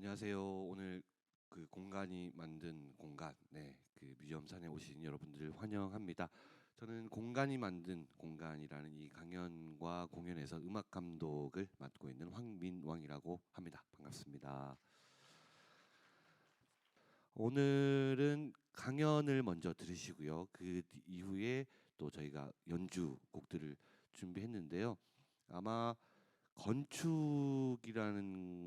안녕하세요. 오늘 그 공간이 만든 공간, 그 뮤지엄산에 오신 여러분들 환영합니다. 저는 공간이 만든 공간이라는 이 강연과 공연에서 음악 감독을 맡고 있는 황민왕이라고 합니다. 반갑습니다. 오늘은 강연을 먼저 들으시고요. 그 이후에 또 저희가 연주 곡들을 준비했는데요. 아마 건축이라는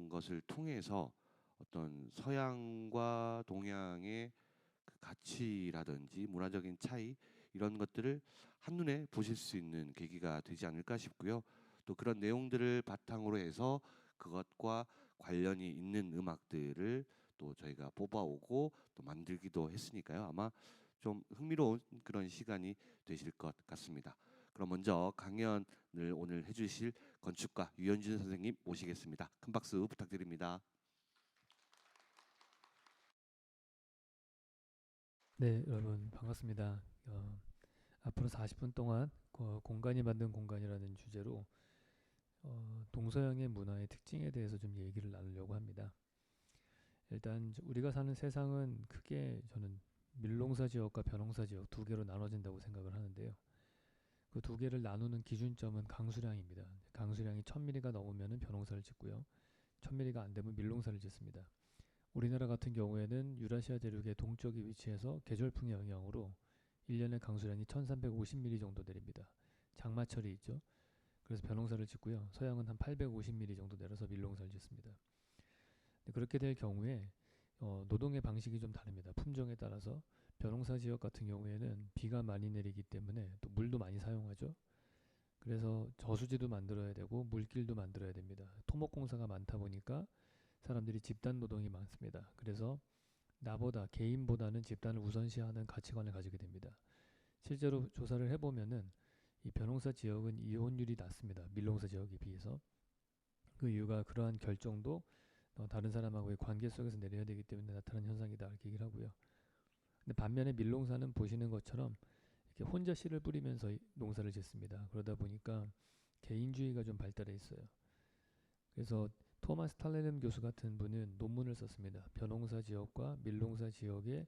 것을 통해서 어떤 서양과 동양의 그 가치라든지 문화적인 차이 이런 것들을 한눈에 보실 수 있는 계기가 되지 않을까 싶고요. 또 그런 내용들을 바탕으로 해서 그것과 관련이 있는 음악들을 또 저희가 뽑아오고 또 만들기도 했으니까요. 아마 좀 흥미로운 그런 시간이 되실 것 같습니다. 그럼 먼저 강연을 오늘 해주실 건축가 유현준 선생님 모시겠습니다. 큰 박수 부탁드립니다. 네, 여러분 반갑습니다. 앞으로 40분 동안 공간이 만든 공간이라는 주제로 동서양의 문화의 특징에 대해서 좀 얘기를 나누려고 합니다. 일단 우리가 사는 세상은 크게 저는 밀농사 지역과 벼농사 지역 두 개로 나눠진다고 생각을 하는데요. 그 두 개를 나누는 기준점은 강수량입니다. 강수량이 1000mm가 넘으면 벼농사를 짓고요. 1000mm가 안 되면 밀농사를 짓습니다. 우리나라 같은 경우에는 유라시아 대륙의 동쪽에 위치해서 계절풍의 영향으로 1년에 강수량이 1350mm 정도 내립니다. 장마철이 있죠. 그래서 벼농사를 짓고요. 서양은 한 850mm 정도 내려서 밀농사를 짓습니다. 그렇게 될 경우에 노동의 방식이 좀 다릅니다. 품종에 따라서 벼농사 지역 같은 경우에는 비가 많이 내리기 때문에 또 물도 많이 사용하죠. 그래서 저수지도 만들어야 되고 물길도 만들어야 됩니다. 토목공사가 많다 보니까 사람들이 집단 노동이 많습니다. 그래서 나보다 개인보다는 집단을 우선시하는 가치관을 가지게 됩니다. 실제로 조사를 해보면은 이 벼농사 지역은 이혼율이 낮습니다. 밀농사 지역에 비해서. 그 이유가 그러한 결정도 다른 사람하고의 관계 속에서 내려야 되기 때문에 나타나는 현상이다 이렇게 얘기를 하고요. 근데 반면에 밀농사는 보시는 것처럼 이렇게 혼자 씨를 뿌리면서 농사를 짓습니다. 그러다 보니까 개인주의가 좀 발달해 있어요. 그래서 토마스 탈레름 교수 같은 분은 논문을 썼습니다. 벼농사 지역과 밀농사 지역의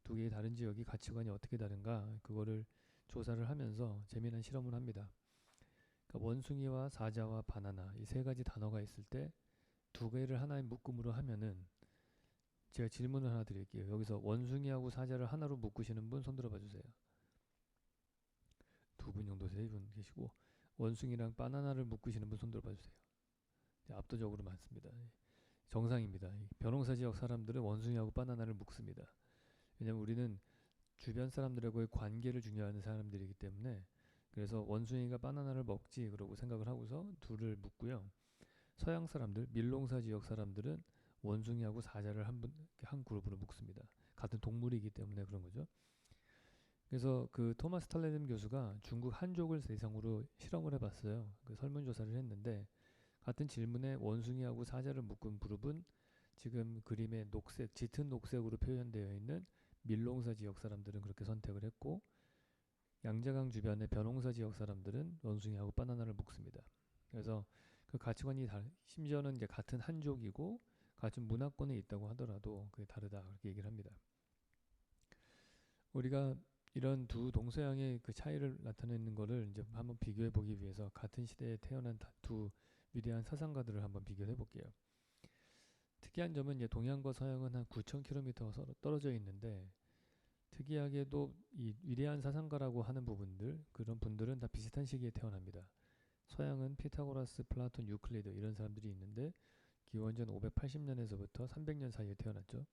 두 개의 다른 지역이 가치관이 어떻게 다른가 그거를 조사를 하면서 재미난 실험을 합니다. 그러니까 원숭이와 사자와 바나나 이 세 가지 단어가 있을 때 두 개를 하나의 묶음으로 하면은 제가 질문을 하나 드릴게요. 여기서 원숭이하고 사자를 하나로 묶으시는 분 손 들어봐 주세요. 두 분 정도 세 분 계시고 원숭이랑 바나나를 묶으시는 분 손 들어봐 주세요. 압도적으로 많습니다. 정상입니다. 벼농사 지역 사람들은 원숭이하고 바나나를 묶습니다. 왜냐하면 우리는 주변 사람들하고의 관계를 중요하는 사람들이기 때문에 그래서 원숭이가 바나나를 먹지 그러고 생각을 하고서 둘을 묶고요. 서양 사람들, 밀농사 지역 사람들은 원숭이하고 사자를 한 그룹으로 묶습니다. 같은 동물이기 때문에 그런 거죠. 그래서 그 토마스 탈레름 교수가 중국 한족을 대상으로 실험을 해봤어요. 그 설문조사를 했는데 같은 질문에 원숭이하고 사자를 묶은 그룹은 지금 그림의 녹색, 짙은 녹색으로 표현되어 있는 밀농사 지역 사람들은 그렇게 선택을 했고 양자강 주변의 벼농사 지역 사람들은 원숭이하고 바나나를 묶습니다. 그래서 그 가치관이 심지어는 이제 같은 한족이고 같은 문화권에 있다고 하더라도 그게 다르다 그렇게 얘기를 합니다. 우리가 이런 두 동서양의 그 차이를 나타내는 거를 이제 한번 비교해 보기 위해서 같은 시대에 태어난 두 위대한 사상가들을 한번 비교해 볼게요. 특이한 점은 이제 동양과 서양은 한 9,000km 서로 떨어져 있는데 특이하게도 이 위대한 사상가라고 하는 부분들 그런 분들은 다 비슷한 시기에 태어납니다. 서양은 피타고라스, 플라톤, 유클리드 이런 사람들이 있는데 기원전 580년에서부터 300년 사이에 태어났죠.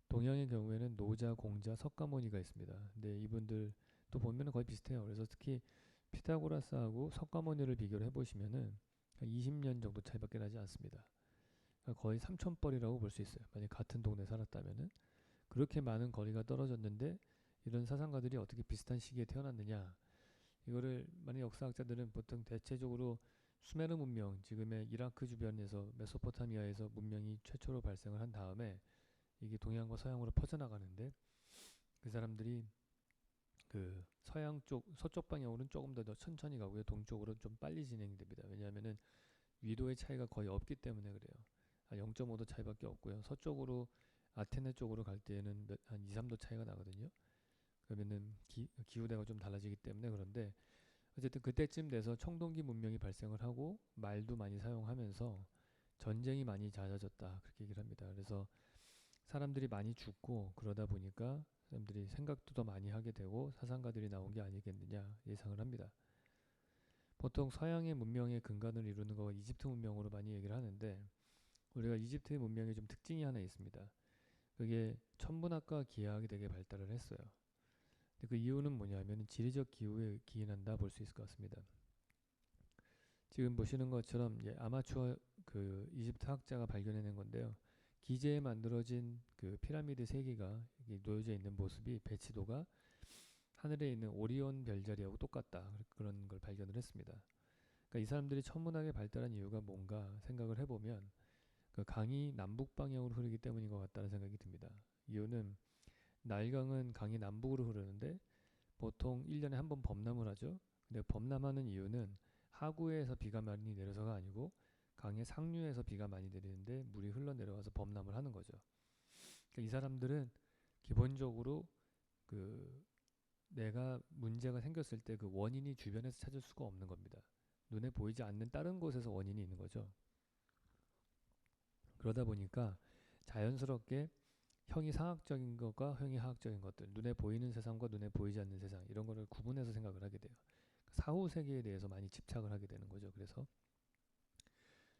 동양의 경우에는 노자, 공자, 석가모니가 있습니다. 근데 이분들 또 보면 거의 비슷해요. 그래서 특히 피타고라스하고 석가모니를 비교를 해보시면은 20년 정도 차이밖에 나지 않습니다. 그러니까 거의 삼촌뻘이라고 볼 수 있어요. 만약 같은 동네 살았다면은 그렇게 많은 거리가 떨어졌는데 이런 사상가들이 어떻게 비슷한 시기에 태어났느냐 이거를 많은 역사학자들은 보통 대체적으로 수메르 문명 지금의 이라크 주변에서 메소포타미아에서 문명이 최초로 발생을 한 다음에 이게 동양과 서양으로 퍼져나가는데 그 사람들이 그 서양 쪽 서쪽 방향으로는 조금 더 천천히 가고요 동쪽으로 좀 빨리 진행됩니다. 왜냐하면은 위도의 차이가 거의 없기 때문에 그래요. 0.5도 차이밖에 없고요. 서쪽으로 아테네 쪽으로 갈 때에는 한 2, 3도 차이가 나거든요. 그러면은 기후대가 좀 달라지기 때문에. 그런데 어쨌든 그때쯤 돼서 청동기 문명이 발생을 하고 말도 많이 사용하면서 전쟁이 많이 잦아졌다, 그렇게 얘기를 합니다. 그래서 사람들이 많이 죽고 그러다 보니까 사람들이 생각도 더 많이 하게 되고 사상가들이 나온 게 아니겠느냐 예상을 합니다. 보통 서양의 문명의 근간을 이루는 거 이집트 문명으로 많이 얘기를 하는데, 우리가 이집트의 문명에 좀 특징이 하나 있습니다. 그게 천문학과 기하학이 되게 발달을 했어요. 근데 그 이유는 뭐냐면 지리적 기후에 기인한다 볼 수 있을 것 같습니다. 지금 보시는 것처럼 아마추어 그 이집트 학자가 발견해낸 건데요. 기재에 만들어진 그 피라미드 세 개가 놓여져 있는 모습이 배치도가 하늘에 있는 오리온 별자리하고 똑같다, 그런 걸 발견을 했습니다. 그러니까 이 사람들이 천문학에 발달한 이유가 뭔가 생각을 해보면 그 강이 남북 방향으로 흐르기 때문인 것 같다는 생각이 듭니다. 이유는 나일강은 강이 남북으로 흐르는데 보통 1년에 한 번 범람을 하죠. 근데 범람하는 이유는 하구에서 비가 많이 내려서가 아니고 강의 상류에서 비가 많이 내리는데 물이 흘러내려와서 범람을 하는 거죠. 그러니까 이 사람들은 기본적으로 그 내가 문제가 생겼을 때 그 원인이 주변에서 찾을 수가 없는 겁니다. 눈에 보이지 않는 다른 곳에서 원인이 있는 거죠. 그러다 보니까 자연스럽게 형이 상학적인 것과 형이 하학적인 것들, 눈에 보이는 세상과 눈에 보이지 않는 세상, 이런 거를 구분해서 생각을 하게 돼요. 사후 세계에 대해서 많이 집착을 하게 되는 거죠. 그래서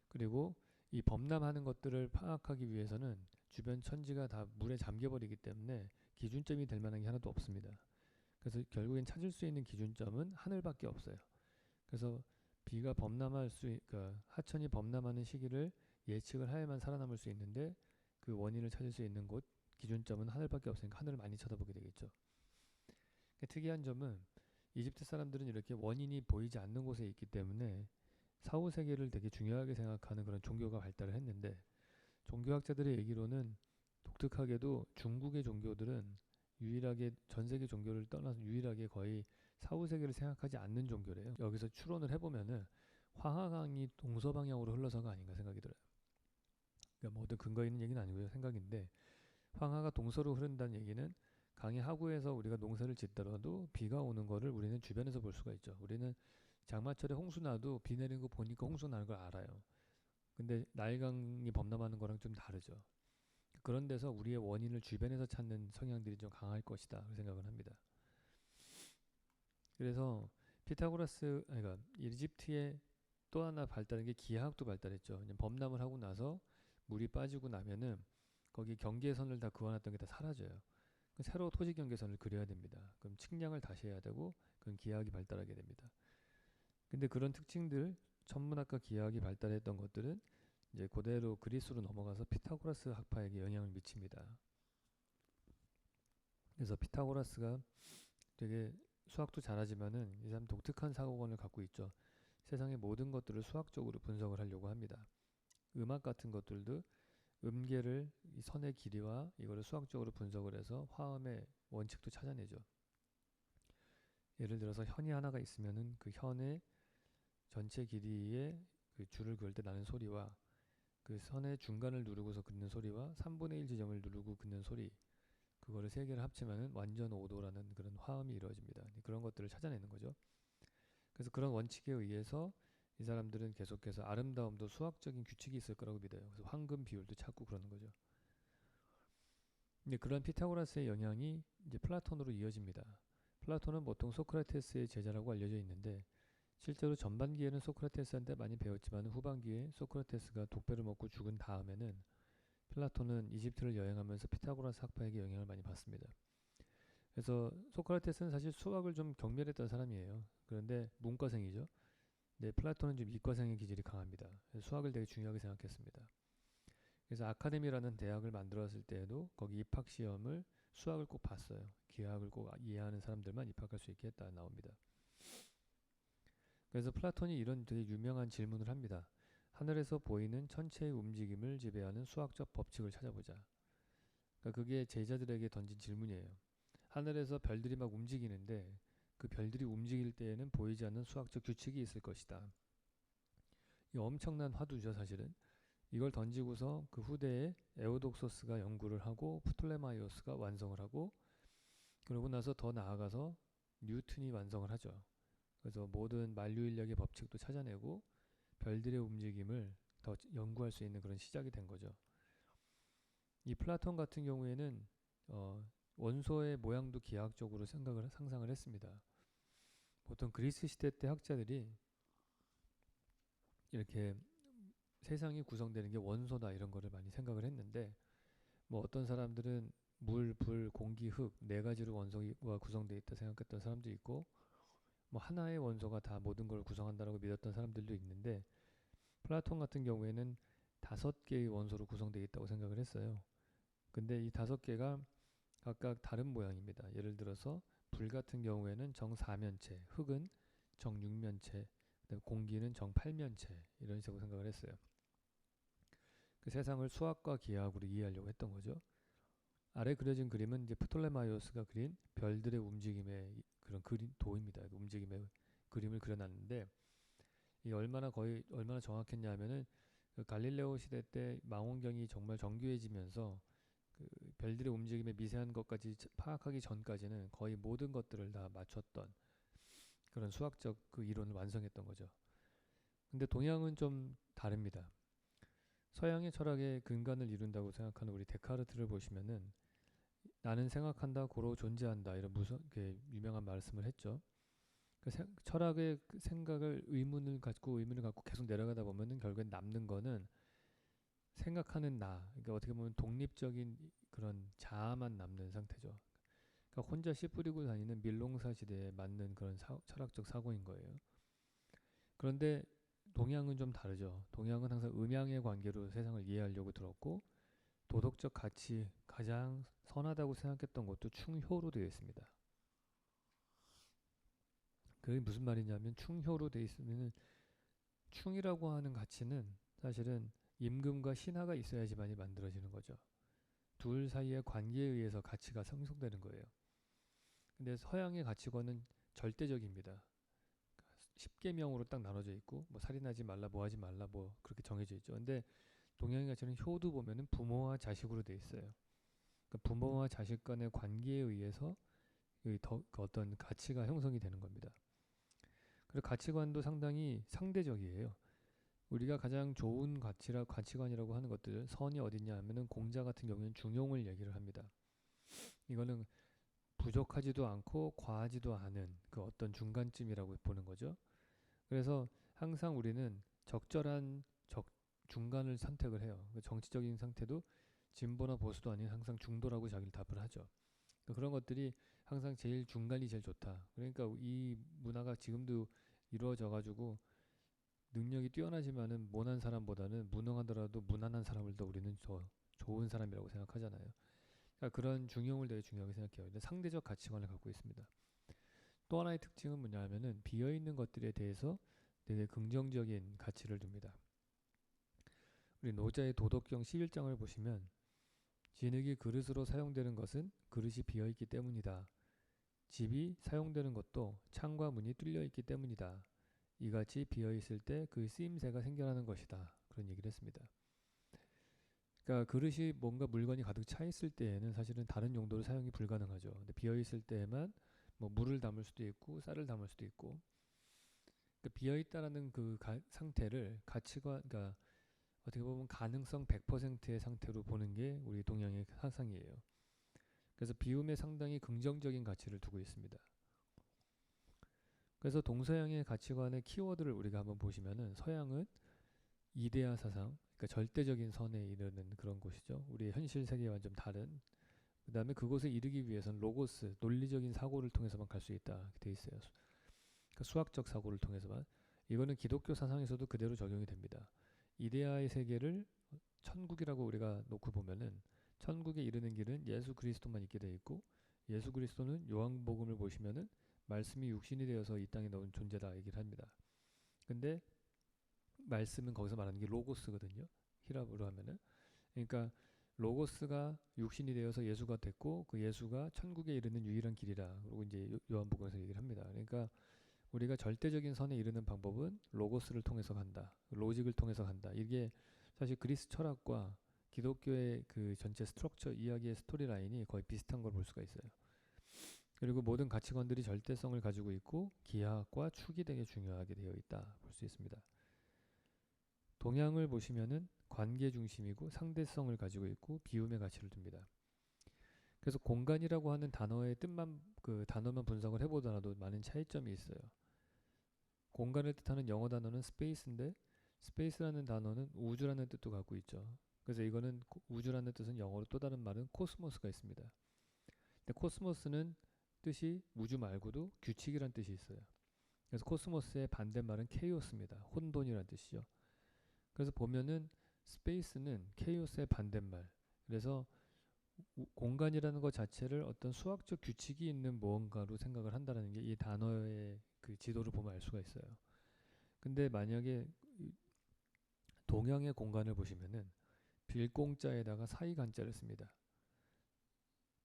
그리고 이 범람하는 것들을 파악하기 위해서는 주변 천지가 다 물에 잠겨버리기 때문에 기준점이 될 만한 게 하나도 없습니다. 그래서 결국엔 찾을 수 있는 기준점은 하늘밖에 없어요. 그래서 비가 그러니까 하천이 범람하는 시기를 예측을 해야만 살아남을 수 있는데 그 원인을 찾을 수 있는 곳 기준점은 하늘밖에 없으니까 하늘을 많이 쳐다보게 되겠죠. 특이한 점은 이집트 사람들은 이렇게 원인이 보이지 않는 곳에 있기 때문에 사후 세계를 되게 중요하게 생각하는 그런 종교가 발달을 했는데, 종교학자들의 얘기로는 독특하게도 중국의 종교들은 유일하게 전 세계 종교를 떠나서 유일하게 거의 사후 세계를 생각하지 않는 종교래요. 여기서 추론을 해보면은 황하강이 동서방향으로 흘러서가 아닌가 생각이 들어요. 그러니까 뭐 어떤 근거 있는 얘기는 아니고요, 생각인데, 황하가 동서로 흐른다는 얘기는 강의 하구에서 우리가 농사를 짓더라도 비가 오는 거를 우리는 주변에서 볼 수가 있죠. 우리는 장마철에 홍수 나도 비 내리는 거 보니까 홍수 나는 걸 알아요. 근데 나일강이 범람하는 거랑 좀 다르죠. 그런 데서 우리의 원인을 주변에서 찾는 성향들이 좀 강할 것이다, 그 생각을 합니다. 그래서 그러니까 이집트의 또 하나 발달한 게 기하학도 발달했죠. 범람을 하고 나서 물이 빠지고 나면은 거기 경계선을 다 그어놨던 게 다 사라져요. 새로 토지 경계선을 그려야 됩니다. 그럼 측량을 다시 해야 되고, 그건 기하학이 발달하게 됩니다. 근데 그런 특징들, 천문학과 기하학이 발달했던 것들은 이제 그대로 그리스로 넘어가서 피타고라스 학파에게 영향을 미칩니다. 그래서 피타고라스가 되게 수학도 잘하지만은 이 사람 독특한 사고관을 갖고 있죠. 세상의 모든 것들을 수학적으로 분석을 하려고 합니다. 음악 같은 것들도 음계를 이 선의 길이와 이거를 수학적으로 분석을 해서 화음의 원칙도 찾아내죠. 예를 들어서 현이 하나가 있으면은 그 현의 전체 길이의 그 줄을 그을 때 나는 소리와 그 선의 중간을 누르고서 긋는 소리와 3분의 1 지점을 누르고 긋는 소리, 그거를 세 개를 합치면은 완전 오도라는 그런 화음이 이루어집니다. 그런 것들을 찾아내는 거죠. 그래서 그런 원칙에 의해서 이 사람들은 계속해서 아름다움도 수학적인 규칙이 있을 거라고 믿어요. 그래서 황금 비율도 찾고 그러는 거죠. 근데 그런 피타고라스의 영향이 이제 플라톤으로 이어집니다. 플라톤은 보통 소크라테스의 제자라고 알려져 있는데, 실제로 전반기에는 소크라테스한테 많이 배웠지만 후반기에 소크라테스가 독배를 먹고 죽은 다음에는 플라톤은 이집트를 여행하면서 피타고라스 학파에게 영향을 많이 받습니다. 그래서 소크라테스는 사실 수학을 좀 경멸했던 사람이에요. 그런데 문과생이죠. 근데 플라톤은 좀 이과생의 기질이 강합니다. 수학을 되게 중요하게 생각했습니다. 그래서 아카데미라는 대학을 만들었을 때에도 거기 입학 시험을 수학을 꼭 봤어요. 기하학을 꼭 이해하는 사람들만 입학할 수 있게 했다 나옵니다. 그래서 플라톤이 이런 되게 유명한 질문을 합니다. 하늘에서 보이는 천체의 움직임을 지배하는 수학적 법칙을 찾아보자. 그러니까 그게 제자들에게 던진 질문이에요. 하늘에서 별들이 막 움직이는데 그 별들이 움직일 때에는 보이지 않는 수학적 규칙이 있을 것이다. 이 엄청난 화두죠, 사실은. 이걸 던지고서 그 후대에 에오독소스가 연구를 하고 프톨레마이오스가 완성을 하고, 그러고 나서 더 나아가서 뉴턴이 완성을 하죠. 그래서 모든 만류인력의 법칙도 찾아내고 별들의 움직임을 더 연구할 수 있는 그런 시작이 된 거죠. 이 플라톤 같은 경우에는 원소의 모양도 기하학적으로 상상을 했습니다. 보통 그리스 시대 때 학자들이 이렇게 세상이 구성되는 게 원소다 이런 거를 많이 생각을 했는데, 뭐 어떤 사람들은 물, 불, 공기, 흙 네 가지로 원소가 구성되어 있다 생각했던 사람도 있고, 뭐 하나의 원소가 다 모든 걸 구성한다라고 믿었던 사람들도 있는데, 플라톤 같은 경우에는 5개의 원소로 구성되어 있다고 생각을 했어요. 근데 이 5개가 각각 다른 모양입니다. 예를 들어서 불 같은 경우에는 정사면체, 흙은 정육면체, 공기는 정팔면체 이런 식으로 생각을 했어요. 그 세상을 수학과 기하학으로 이해하려고 했던 거죠. 아래 그려진 그림은 이제 프톨레마이오스가 그린 별들의 움직임의 그런 도입니다. 움직임의 그림을 그려놨는데, 이 얼마나 정확했냐면은 그 갈릴레오 시대 때 망원경이 정말 정교해지면서 그 별들의 움직임의 미세한 것까지 파악하기 전까지는 거의 모든 것들을 다 맞췄던 그런 수학적 그 이론을 완성했던 거죠. 근데 동양은 좀 다릅니다. 서양의 철학의 근간을 이룬다고 생각하는 우리 데카르트를 보시면은 나는 생각한다, 고로 존재한다 이런 유명한 말씀을 했죠. 그 철학의 그 생각을 의문을 갖고 계속 내려가다 보면은 결국엔 남는 거는 생각하는 나, 그러니까 어떻게 보면 독립적인 그런 자아만 남는 상태죠. 그러니까 혼자 씨 뿌리고 다니는 밀농사 시대에 맞는 그런 철학적 사고인 거예요. 그런데 동양은 좀 다르죠. 동양은 항상 음양의 관계로 세상을 이해하려고 들었고, 도덕적 가치 가장 선하다고 생각했던 것도 충효로 되어 있습니다. 그게 무슨 말이냐면, 충효로 되어 있으면은 충이라고 하는 가치는 사실은 임금과 신하가 있어야지만이 만들어지는 거죠. 둘 사이의 관계에 의해서 가치가 상속되는 거예요. 근데 서양의 가치관은 절대적입니다. 10계명으로 딱 나눠져 있고, 뭐 살인하지 말라, 뭐 하지 말라, 뭐 그렇게 정해져 있죠. 근데 동양의 가치는 효도 보면은 부모와 자식으로 돼 있어요. 그러니까 부모와 자식 간의 관계에 의해서 그 어떤 가치가 형성이 되는 겁니다. 그리고 가치관도 상당히 상대적이에요. 우리가 가장 좋은 가치관이라고 하는 것들, 선이 어딨냐 하면은 공자 같은 경우는 중용을 얘기를 합니다. 이거는 부족하지도 않고 과하지도 않은 그 어떤 중간쯤이라고 보는 거죠. 그래서 항상 우리는 적절한 중간을 선택을 해요. 정치적인 상태도 진보나 보수도 아닌 항상 중도라고 자기를 답을 하죠. 그런 것들이 항상 제일 중간이 제일 좋다. 그러니까 이 문화가 지금도 이루어져 가지고 능력이 뛰어나지만은 모난 사람보다는 무능하더라도 무난한 사람을 더 우리는 더 좋은 사람이라고 생각하잖아요. 그러니까 그런 중용을 되게 중요하게 생각해요. 근데 상대적 가치관을 갖고 있습니다. 또 하나의 특징은 뭐냐면은 비어있는 것들에 대해서 되게 긍정적인 가치를 둡니다. 우리 노자의 도덕경 11장을 보시면, 진흙이 그릇으로 사용되는 것은 그릇이 비어있기 때문이다. 집이 사용되는 것도 창과 문이 뚫려있기 때문이다. 이같이 비어있을 때 그 쓰임새가 생겨나는 것이다. 그런 얘기를 했습니다. 그러니까 그릇이 뭔가 물건이 가득 차 있을 때에는 사실은 다른 용도로 사용이 불가능하죠. 근데 비어 있을 때에만 뭐 물을 담을 수도 있고 쌀을 담을 수도 있고, 그러니까 비어 있다라는 그 상태를 가치관, 그러니까 어떻게 보면 가능성 100%의 상태로 보는 게 우리 동양의 사상이에요. 그래서 비움에 상당히 긍정적인 가치를 두고 있습니다. 그래서 동서양의 가치관의 키워드를 우리가 한번 보시면은, 서양은 이데아 사상, 그러니까 절대적인 선에 이르는 그런 곳이죠. 우리의 현실 세계와는 좀 다른. 그 다음에 그곳에 이르기 위해서는 로고스, 논리적인 사고를 통해서만 갈 수 있다. 이렇게 돼 있어요. 그러니까 수학적 사고를 통해서만. 이거는 기독교 사상에서도 그대로 적용이 됩니다. 이데아의 세계를 천국이라고 우리가 놓고 보면은, 천국에 이르는 길은 예수 그리스도만 있게 돼 있고, 예수 그리스도는 요한복음을 보시면은 말씀이 육신이 되어서 이 땅에 나온 존재다 얘기를 합니다. 근데 말씀은 거기서 말하는 게 로고스거든요. 히랍으로 하면은. 그러니까 로고스가 육신이 되어서 예수가 됐고, 그 예수가 천국에 이르는 유일한 길이라. 그리고 이제 요한복음에서 얘기를 합니다. 그러니까 우리가 절대적인 선에 이르는 방법은 로고스를 통해서 간다. 로직을 통해서 간다. 이게 사실 그리스 철학과 기독교의 그 전체 스트럭처 이야기의 스토리 라인이 거의 비슷한 걸 볼 수가 있어요. 그리고 모든 가치관들이 절대성을 가지고 있고 기하학과 축이 되게 중요하게 되어 있다 볼 수 있습니다. 동양을 보시면은 관계 중심이고 상대성을 가지고 있고 비움의 가치를 둡니다. 그래서 공간이라고 하는 단어의 뜻만 그 단어만 분석을 해보더라도 많은 차이점이 있어요. 공간을 뜻하는 영어 단어는 스페이스인데 스페이스라는 단어는 우주라는 뜻도 갖고 있죠. 그래서 이거는 우주라는 뜻은 영어로 또 다른 말은 코스모스가 있습니다. 근데 코스모스는 뜻이 우주 말고도 규칙이란 뜻이 있어요. 그래서 코스모스의 반대말은 케이오스입니다. 혼돈이란 뜻이죠. 그래서 보면은 스페이스는 케이오스의 반대말. 그래서 공간이라는 것 자체를 어떤 수학적 규칙이 있는 무언가로 생각을 한다는 게 이 단어의 그 지도를 보면 알 수가 있어요. 근데 만약에 동양의 공간을 보시면은 빌공자에다가 사이간자를 씁니다.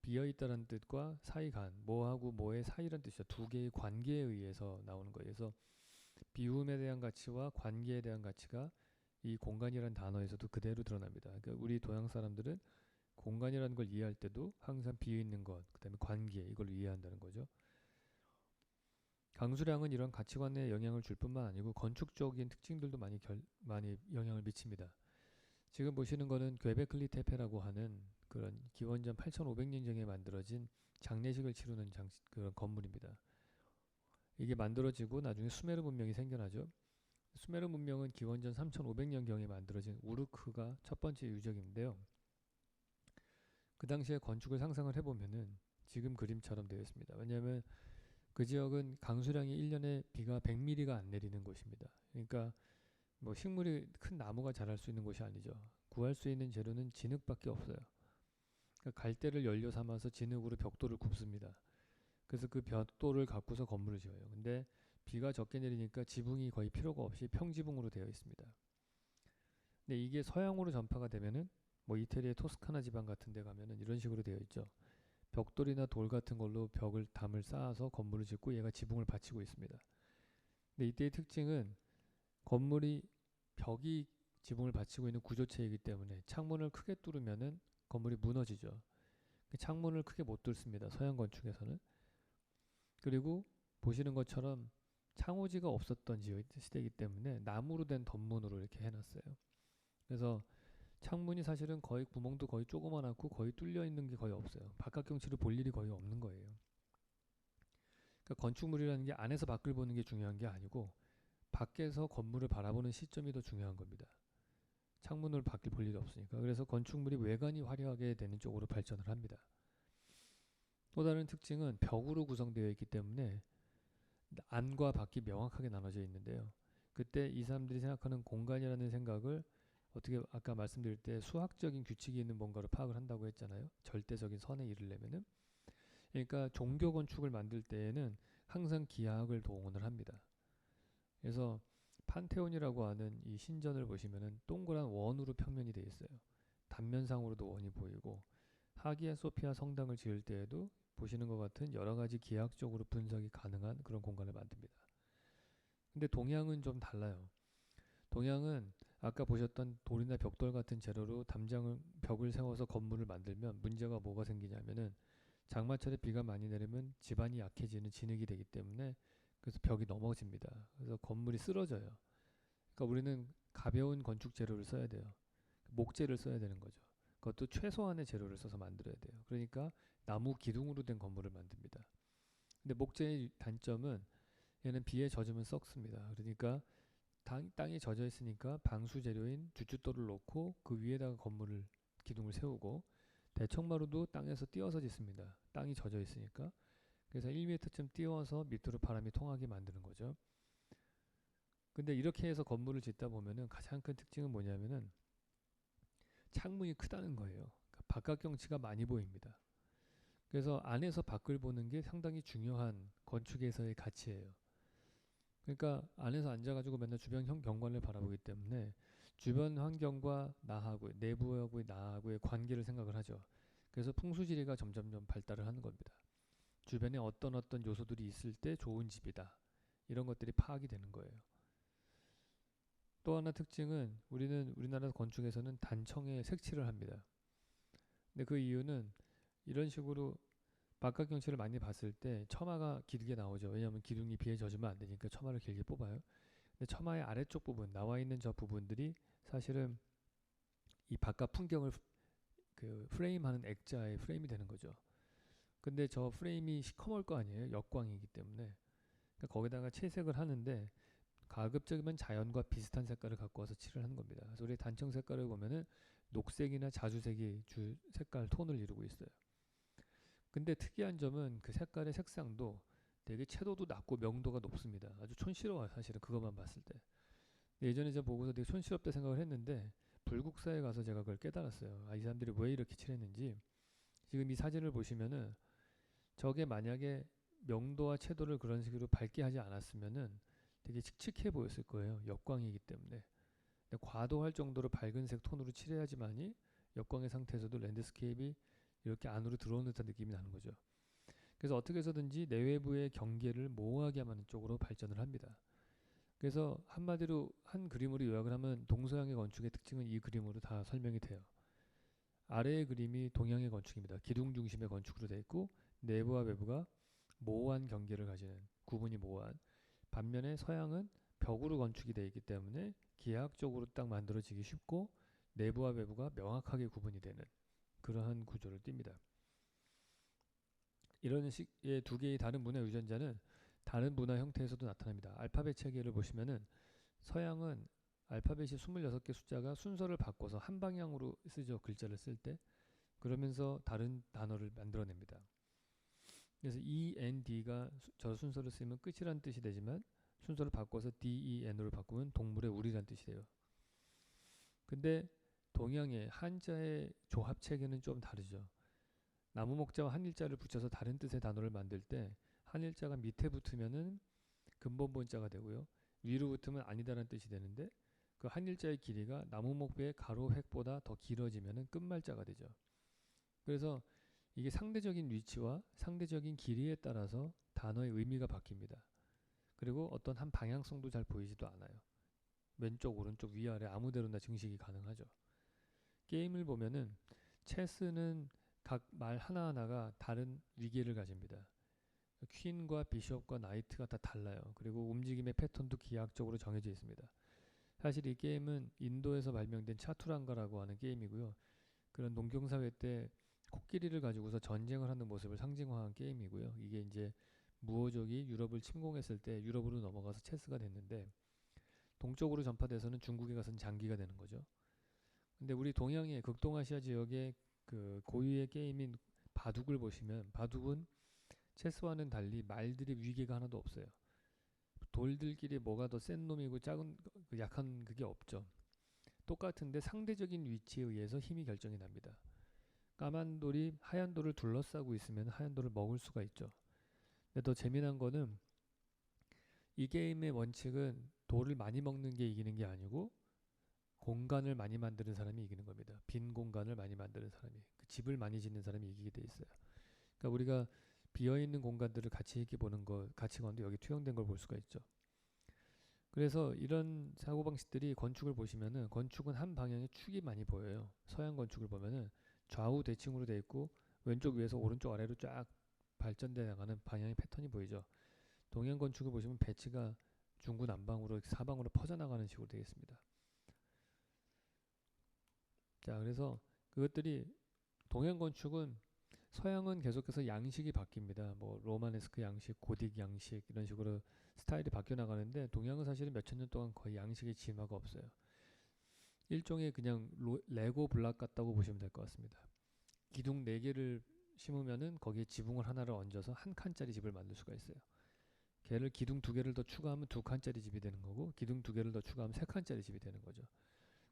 비어있다는 뜻과 사이간, 뭐하고 뭐의 사이란 뜻이죠. 두 개의 관계에 의해서 나오는 거예요. 그래서 비움에 대한 가치와 관계에 대한 가치가 이 공간이라는 단어에서도 그대로 드러납니다. 그러니까 우리 동양 사람들은 공간이라는 걸 이해할 때도 항상 비어있는 것, 그 다음에 관계, 이걸 이해한다는 거죠. 강수량은 이런 가치관에 영향을 줄 뿐만 아니고 건축적인 특징들도 많이 영향을 미칩니다. 지금 보시는 거는 괴베클리 테페라고 하는 그런 기원전 8,500년경에 만들어진 장례식을 치르는 그런 건물입니다. 이게 만들어지고 나중에 수메르 문명이 생겨나죠. 수메르 문명은 기원전 3,500년경에 만들어진 우르크가 첫 번째 유적인데요. 그 당시에 건축을 상상을 해보면은 지금 그림처럼 되어 있습니다. 왜냐하면 그 지역은 강수량이 1년에 비가 100mm가 안 내리는 곳입니다. 그러니까 뭐 식물이 큰 나무가 자랄 수 있는 곳이 아니죠. 구할 수 있는 재료는 진흙밖에 없어요. 그러니까 갈대를 연료 삼아서 진흙으로 벽돌을 굽습니다. 그래서 그 벽돌을 갖고서 건물을 지어요. 근데 비가 적게 내리니까 지붕이 거의 필요가 없이 평지붕으로 되어 있습니다. 근데 이게 서양으로 전파가 되면은 뭐 이태리의 토스카나 지방 같은 데 가면은 이런 식으로 되어 있죠. 벽돌이나 돌 같은 걸로 담을 쌓아서 건물을 짓고 얘가 지붕을 받치고 있습니다. 근데 이때의 특징은 건물이 벽이 지붕을 받치고 있는 구조체이기 때문에 창문을 크게 뚫으면은 건물이 무너지죠. 창문을 크게 못 뚫습니다. 서양 건축에서는. 그리고 보시는 것처럼 창호지가 없었던 시대이기 때문에 나무로 된 덧문으로 이렇게 해놨어요. 그래서 창문이 사실은 거의 구멍도 거의 조그만하고 거의 뚫려 있는 게 거의 없어요. 바깥 경치를 볼 일이 거의 없는 거예요. 그러니까 건축물이라는 게 안에서 밖을 보는 게 중요한 게 아니고 밖에서 건물을 바라보는 시점이 더 중요한 겁니다. 창문을 밖을 볼 일이 없으니까. 그래서 건축물이 외관이 화려하게 되는 쪽으로 발전을 합니다. 또 다른 특징은 벽으로 구성되어 있기 때문에 안과 밖이 명확하게 나눠져 있는데요. 그때 이 사람들이 생각하는 공간이라는 생각을 어떻게 아까 말씀드릴 때 수학적인 규칙이 있는 뭔가를 파악을 한다고 했잖아요. 절대적인 선에 이르려면은. 그러니까 종교 건축을 만들 때에는 항상 기하학을 동원을 합니다. 그래서 판테온이라고 하는 이 신전을 보시면은 동그란 원으로 평면이 되어 있어요. 단면상으로도 원이 보이고 하기야 소피아 성당을 지을 때에도 보시는 것 같은 여러 가지 기하학적으로 분석이 가능한 그런 공간을 만듭니다. 근데 동양은 좀 달라요. 동양은 아까 보셨던 돌이나 벽돌 같은 재료로 벽을 세워서 건물을 만들면 문제가 뭐가 생기냐면은 장마철에 비가 많이 내리면 지반이 약해지는 진흙이 되기 때문에 그래서 벽이 넘어집니다. 그래서 건물이 쓰러져요. 그러니까 우리는 가벼운 건축 재료를 써야 돼요. 목재를 써야 되는 거죠. 그것도 최소한의 재료를 써서 만들어야 돼요. 그러니까 나무 기둥으로 된 건물을 만듭니다. 근데 목재의 단점은 얘는 비에 젖으면 썩습니다. 그러니까 땅이 젖어 있으니까 방수 재료인 주춧돌을 놓고 그 위에다가 기둥을 세우고 대청마루도 땅에서 띄어서 짓습니다. 땅이 젖어 있으니까. 그래서 1m쯤 띄워서 밑으로 바람이 통하게 만드는 거죠. 근데 이렇게 해서 건물을 짓다 보면은 가장 큰 특징은 뭐냐면은 창문이 크다는 거예요. 그러니까 바깥 경치가 많이 보입니다. 그래서 안에서 밖을 보는 게 상당히 중요한 건축에서의 가치예요. 그러니까 안에서 앉아가지고 맨날 주변 경관을 바라보기 때문에 주변 환경과 내부하고의 나하고의 관계를 생각을 하죠. 그래서 풍수지리가 점점점 발달을 하는 겁니다. 주변에 어떤 요소들이 있을 때 좋은 집이다. 이런 것들이 파악이 되는 거예요. 또 하나 특징은 우리나라 건축에서는 단청에 색칠을 합니다. 근데 그 이유는 이런 식으로 바깥 경치를 많이 봤을 때 처마가 길게 나오죠. 왜냐하면 기둥이 비에 젖으면 안 되니까 처마를 길게 뽑아요. 근데 처마의 아래쪽 부분, 나와 있는 저 부분들이 사실은 이 바깥 풍경을 그 프레임하는 액자의 프레임이 되는 거죠. 근데 저 프레임이 시커멀 거 아니에요. 역광이기 때문에. 그러니까 거기다가 채색을 하는데 가급적이면 자연과 비슷한 색깔을 갖고 와서 칠을 하는 겁니다. 그래서 우리 단청 색깔을 보면은 녹색이나 자주색이 주 색깔 톤을 이루고 있어요. 근데 특이한 점은 그 색깔의 색상도 되게 채도도 낮고 명도가 높습니다. 아주 촌스러워요. 사실은 그것만 봤을 때. 예전에 제가 보고서 되게 촌스럽다 생각을 했는데 불국사에 가서 제가 그걸 깨달았어요. 아, 이 사람들이 왜 이렇게 칠했는지. 지금 이 사진을 보시면은 저게 만약에 명도와 채도를 그런 식으로 밝게 하지 않았으면은 되게 칙칙해 보였을 거예요. 역광이기 때문에. 근데 과도할 정도로 밝은 색 톤으로 칠해야지만이 역광의 상태에서도 랜드스케이프이 이렇게 안으로 들어오는 듯한 느낌이 나는 거죠. 그래서 어떻게 해서든지 내외부의 경계를 모호하게 하는 쪽으로 발전을 합니다. 그래서 한마디로 한 그림으로 요약을 하면 동서양의 건축의 특징은 이 그림으로 다 설명이 돼요. 아래의 그림이 동양의 건축입니다. 기둥 중심의 건축으로 되어 있고 내부와 외부가 모호한 경계를 가지는 구분이 모호한. 반면에 서양은 벽으로 건축이 되어 있기 때문에 기하학적으로 딱 만들어지기 쉽고 내부와 외부가 명확하게 구분이 되는 그러한 구조를 띱니다. 이런 식의 두 개의 다른 문화 유전자는 다른 문화 형태에서도 나타납니다. 알파벳 체계를 보시면은 서양은 알파벳이 26개 숫자가 순서를 바꿔서 한 방향으로 쓰죠. 글자를 쓸 때. 그러면서 다른 단어를 만들어냅니다. 그래서 E, N, D가 저 순서를 쓰면 끝이란 뜻이 되지만 순서를 바꿔서 D, E, N으로 바꾸면 동물의 우리란 뜻이 돼요. 근데 동양의 한자의 조합 체계는 좀 다르죠. 나무 목자와 한일자를 붙여서 다른 뜻의 단어를 만들 때 한일자가 밑에 붙으면은 근본본자가 되고요. 위로 붙으면 아니다라는 뜻이 되는데 그 한일자의 길이가 나무 목배의 가로 획보다 더 길어지면은 끝말자가 되죠. 그래서 이게 상대적인 위치와 상대적인 길이에 따라서 단어의 의미가 바뀝니다. 그리고 어떤 한 방향성도 잘 보이지도 않아요. 왼쪽, 오른쪽, 위아래 아무데로나 증식이 가능하죠. 게임을 보면은 체스는 각 말 하나하나가 다른 위계를 가집니다. 퀸과 비숍과 나이트가 다 달라요. 그리고 움직임의 패턴도 기하학적으로 정해져 있습니다. 사실 이 게임은 인도에서 발명된 차투랑가라고 하는 게임이고요. 그런 농경사회 때 코끼리를 가지고서 전쟁을 하는 모습을 상징화한 게임이고요. 이게 이제 무어족이 유럽을 침공했을 때 유럽으로 넘어가서 체스가 됐는데 동쪽으로 전파돼서는 중국에 가서는 장기가 되는 거죠. 근데 우리 동양의 극동아시아 지역의 그 고유의 게임인 바둑을 보시면 바둑은 체스와는 달리 말들의 위계가 하나도 없어요. 돌들끼리 뭐가 더 센 놈이고 작은 약한 그게 없죠. 똑같은데 상대적인 위치에 의해서 힘이 결정이 납니다. 까만 돌이 하얀 돌을 둘러싸고 있으면 하얀 돌을 먹을 수가 있죠. 근데 더 재미난 거는 이 게임의 원칙은 돌을 많이 먹는 게 이기는 게 아니고 공간을 많이 만드는 사람이 이기는 겁니다. 빈 공간을 많이 만드는 사람이, 그 집을 많이 짓는 사람이 이기게 돼 있어요. 그러니까 우리가 비어 있는 공간들을 가치 있게 보는 것, 가치관도 여기 투영된 걸 볼 수가 있죠. 그래서 이런 사고 방식들이 건축을 보시면은 건축은 한 방향에 축이 많이 보여요. 서양 건축을 보면은 좌우 대칭으로 돼 있고 왼쪽 위에서 오른쪽 아래로 쫙 발전돼 나가는 방향의 패턴이 보이죠. 동양 건축을 보시면 배치가 중구난방으로 사방으로 퍼져나가는 식으로 되어 있습니다. 자, 그래서 그것들이 동양 건축은 서양은 계속해서 양식이 바뀝니다. 뭐 로마네스크 양식, 고딕 양식 이런 식으로 스타일이 바뀌어 나가는데 동양은 사실은 몇천 년 동안 거의 양식의 진화가 없어요. 일종의 그냥 레고 블락 같다고 보시면 될 것 같습니다. 기둥 4개를 심으면은 거기에 지붕을 하나를 얹어서 한 칸짜리 집을 만들 수가 있어요. 걔를 기둥 2개를 더 추가하면 2칸짜리 집이 되는 거고 기둥 2개를 더 추가하면 3칸짜리 집이 되는 거죠.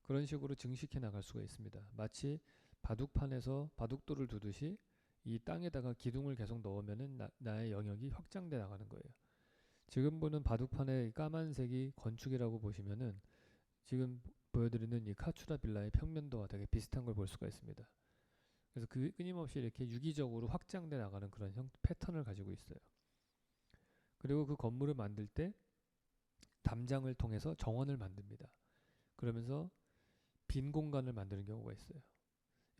그런 식으로 증식해 나갈 수가 있습니다. 마치 바둑판에서 바둑돌을 두듯이 이 땅에다가 기둥을 계속 넣으면은 나의 영역이 확장돼 나가는 거예요. 지금 보는 바둑판의 까만색이 건축이라고 보시면은 지금 보여드리는 이 카츄라 빌라의 평면도와 되게 비슷한 걸 볼 수가 있습니다. 그래서 그 끊임없이 이렇게 유기적으로 확장돼 나가는 그런 패턴을 가지고 있어요. 그리고 그 건물을 만들 때 담장을 통해서 정원을 만듭니다. 그러면서 빈 공간을 만드는 경우가 있어요.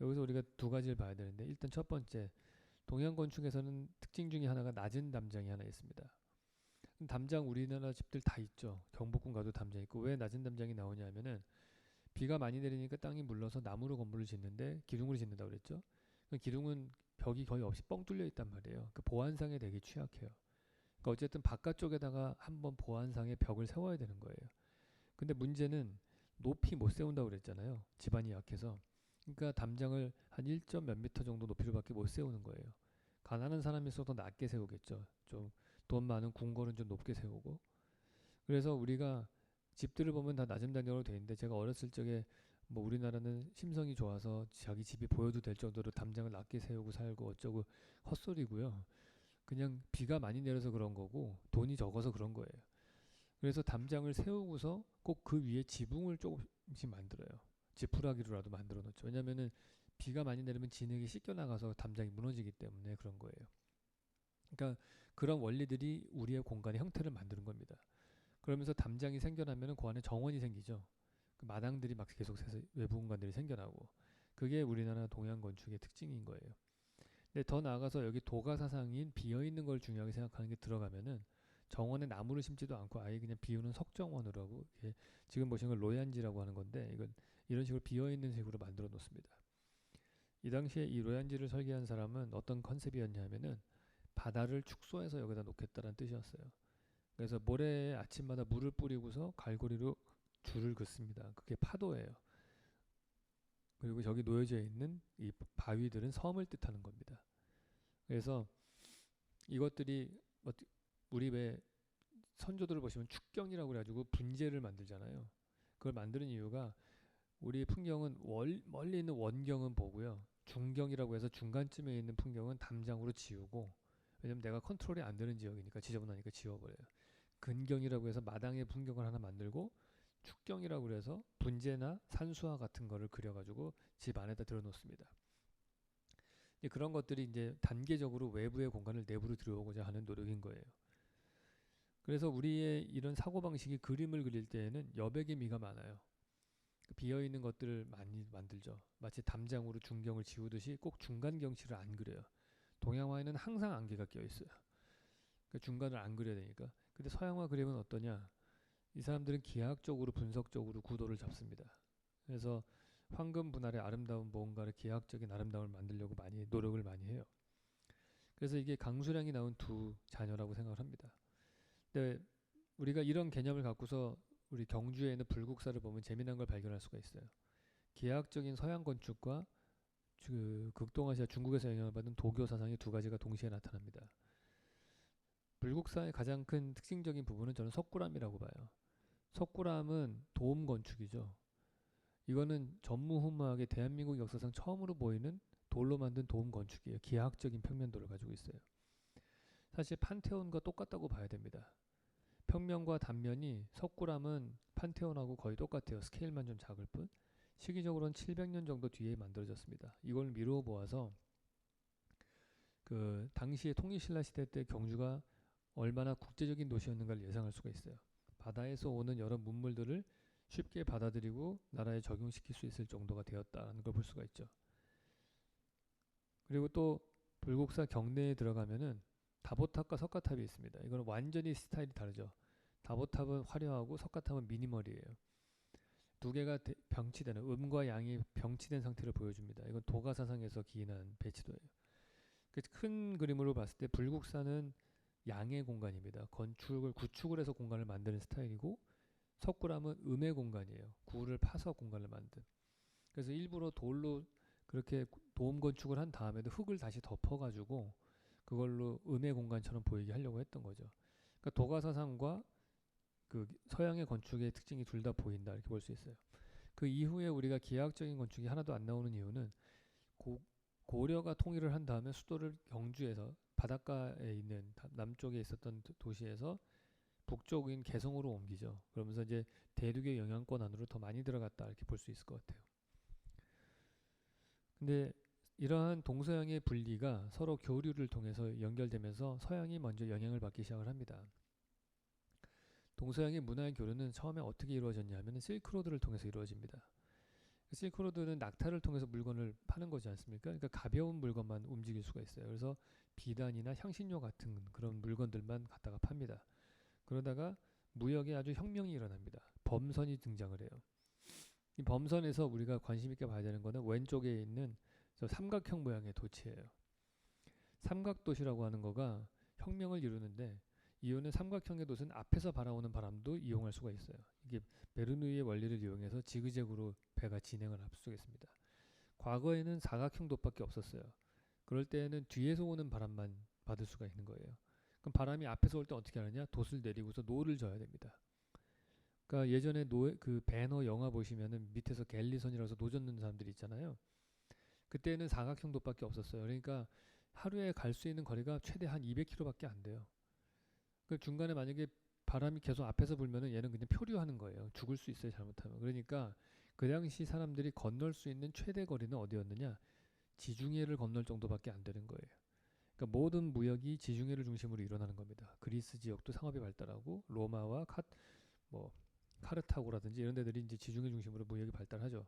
여기서 우리가 두 가지를 봐야 되는데, 일단 첫 번째, 동양 건축에서는 특징 중에 하나가 낮은 담장이 하나 있습니다. 담장 우리나라 집들 다 있죠. 경복궁 가도 담장 있고. 왜 낮은 담장이 나오냐 하면은 비가 많이 내리니까 땅이 물러서 나무로 건물을 짓는데 기둥으로 짓는다고 그랬죠. 그 기둥은 벽이 거의 없이 뻥 뚫려 있단 말이에요. 그 보안상에 되게 취약해요. 그러니까 어쨌든 바깥쪽에다가 한번 보안상에 벽을 세워야 되는 거예요. 근데 문제는 높이 못 세운다고 그랬잖아요. 지반이 약해서. 그러니까 담장을 한 1. 몇 미터 정도 높이로밖에 못 세우는 거예요. 가난한 사람일수록 더 낮게 세우겠죠. 좀 돈 많은 궁궐은 좀 높게 세우고. 그래서 우리가 집들을 보면 다 낮은 단열로 돼 있는데, 제가 어렸을 적에 뭐 우리나라는 심성이 좋아서 자기 집이 보여도 될 정도로 담장을 낮게 세우고 살고 어쩌고, 헛소리고요. 그냥 비가 많이 내려서 그런 거고 돈이 적어서 그런 거예요. 그래서 담장을 세우고서 꼭 그 위에 지붕을 조금씩 만들어요. 지푸라기로라도 만들어 놓죠. 왜냐면은 비가 많이 내리면 진흙이 씻겨 나가서 담장이 무너지기 때문에 그런 거예요. 그러니까 그런 원리들이 우리의 공간의 형태를 만드는 겁니다. 그러면서 담장이 생겨나면은 그 안에 정원이 생기죠. 그 마당들이 막 계속 새서 외부 공간들이 생겨나고, 그게 우리나라 동양 건축의 특징인 거예요. 근데 더 나아가서 여기 도가사상인 비어 있는 걸 중요하게 생각하는 게 들어가면은, 정원에 나무를 심지도 않고 아예 그냥 비우는 석정원으로 하고, 지금 보시는 걸 로얀지라고 하는 건데, 이건 이런 식으로 비어 있는 식으로 만들어 놓습니다. 이 당시에 이 로얀지를 설계한 사람은 어떤 컨셉이었냐면은 바다를 축소해서 여기다 놓겠다는 뜻이었어요. 그래서 모래에 아침마다 물을 뿌리고서 갈고리로 줄을 긋습니다. 그게 파도예요. 그리고 저기 놓여져 있는 이 바위들은 섬을 뜻하는 겁니다. 그래서 이것들이 우리 왜 선조들을 보시면 축경이라고 그래가지고 분재를 만들잖아요. 그걸 만드는 이유가, 우리 풍경은 멀리 있는 원경은 보고요. 중경이라고 해서 중간쯤에 있는 풍경은 담장으로 지우고, 왜냐면 내가 컨트롤이 안 되는 지역이니까 지저분하니까 지워버려요. 근경이라고 해서 마당의 풍경을 하나 만들고, 축경이라고 해서 분재나 산수화 같은 거를 그려가지고 집 안에다 들어놓습니다. 그런 것들이 이제 단계적으로 외부의 공간을 내부로 들여오고자 하는 노력인 거예요. 그래서 우리의 이런 사고방식이 그림을 그릴 때에는 여백의 미가 많아요. 비어있는 것들을 많이 만들죠. 마치 담장으로 중경을 지우듯이 꼭 중간 경치를 안 그려요. 동양화에는 항상 안개가 껴있어요. 그 중간을 안 그려야 되니까. 근데 서양화 그림은 어떠냐? 이 사람들은 기하학적으로 분석적으로 구도를 잡습니다. 그래서 황금 분할의 아름다운 뭔가를, 기하학적인 아름다움을 만들려고 많이 노력을 많이 해요. 그래서 이게 강수량이 나온 두 자녀라고 생각을 합니다. 근데 우리가 이런 개념을 갖고서 우리 경주에 있는 불국사를 보면 재미난 걸 발견할 수가 있어요. 기하학적인 서양 건축과 그 극동아시아 중국에서 영향을 받은 도교 사상의 두 가지가 동시에 나타납니다. 불국사의 가장 큰 특징적인 부분은 저는 석굴암이라고 봐요. 석굴암은 도움 건축이죠. 이거는 전무후무하게 대한민국 역사상 처음으로 보이는 돌로 만든 도움 건축이에요. 기하학적인 평면도를 가지고 있어요. 사실 판테온과 똑같다고 봐야 됩니다. 평면과 단면이 석굴암은 판테온하고 거의 똑같아요. 스케일만 좀 작을 뿐. 시기적으로는 700년 정도 뒤에 만들어졌습니다. 이걸 미루어 보아서 그 당시의 통일신라 시대 때 경주가 얼마나 국제적인 도시였는가를 예상할 수가 있어요. 바다에서 오는 여러 문물들을 쉽게 받아들이고 나라에 적용시킬 수 있을 정도가 되었다는 걸 볼 수가 있죠. 그리고 또 불국사 경내에 들어가면은 다보탑과 석가탑이 있습니다. 이거는 완전히 스타일이 다르죠. 다보탑은 화려하고 석가탑은 미니멀이에요. 두 개가 병치되는, 음과 양이 병치된 상태를 보여줍니다. 이건 도가사상에서 기인한 배치도예요. 큰 그림으로 봤을 때 불국사는 양의 공간입니다. 구축을 해서 공간을 만드는 스타일이고, 석굴암은 음의 공간이에요. 구를 파서 공간을 만든. 그래서 일부러 돌로 그렇게 도움 건축을 한 다음에도 흙을 다시 덮어가지고 그걸로 음의 공간처럼 보이게 하려고 했던 거죠. 그러니까 도가사상과 그 서양의 건축의 특징이 둘 다 보인다, 이렇게 볼 수 있어요. 그 이후에 우리가 기하학적인 건축이 하나도 안 나오는 이유는 고려가 통일을 한 다음에 수도를 경주에서, 바닷가에 있는 남쪽에 있었던 도시에서 북쪽인 개성으로 옮기죠. 그러면서 이제 대륙의 영향권 안으로 더 많이 들어갔다, 이렇게 볼 수 있을 것 같아요. 근데 이러한 동서양의 분리가 서로 교류를 통해서 연결되면서 서양이 먼저 영향을 받기 시작을 합니다. 동서양의 문화의 교류는 처음에 어떻게 이루어졌냐 하면 실크로드를 통해서 이루어집니다. 실크로드는 낙타를 통해서 물건을 파는 거지 않습니까? 그러니까 가벼운 물건만 움직일 수가 있어요. 그래서 비단이나 향신료 같은 그런 물건들만 갖다가 팝니다. 그러다가 무역에 아주 혁명이 일어납니다. 범선이 등장을 해요. 이 범선에서 우리가 관심 있게 봐야 되는 거는 왼쪽에 있는 저 삼각형 모양의 도치예요. 삼각도시라고 하는 거가 혁명을 이루는데 이유는 삼각형의 돛은 앞에서 바라오는 바람도 이용할 수가 있어요. 이게 베르누이의 원리를 이용해서 지그재그로 배가 진행을 할 수가 있습니다. 과거에는 사각형 돛밖에 없었어요. 그럴 때에는 뒤에서 오는 바람만 받을 수가 있는 거예요. 그럼 바람이 앞에서 올 때 어떻게 하느냐? 돛을 내리고서 노를 져야 됩니다. 그러니까 예전에 그 배너 영화 보시면은 밑에서 갤리선이라서 노 젓는 사람들이 있잖아요. 그때는 사각형 돛밖에 없었어요. 그러니까 하루에 갈 수 있는 거리가 최대 한 200km밖에 안 돼요. 그 중간에 만약에 바람이 계속 앞에서 불면은 얘는 그냥 표류하는 거예요. 죽을 수 있어요, 잘못하면. 그러니까 그 당시 사람들이 건널 수 있는 최대 거리는 어디였느냐? 지중해를 건널 정도밖에 안 되는 거예요. 그러니까 모든 무역이 지중해를 중심으로 일어나는 겁니다. 그리스 지역도 상업이 발달하고 로마와 뭐 카르타고라든지 이런 데들이 이제 지중해 중심으로 무역이 발달하죠.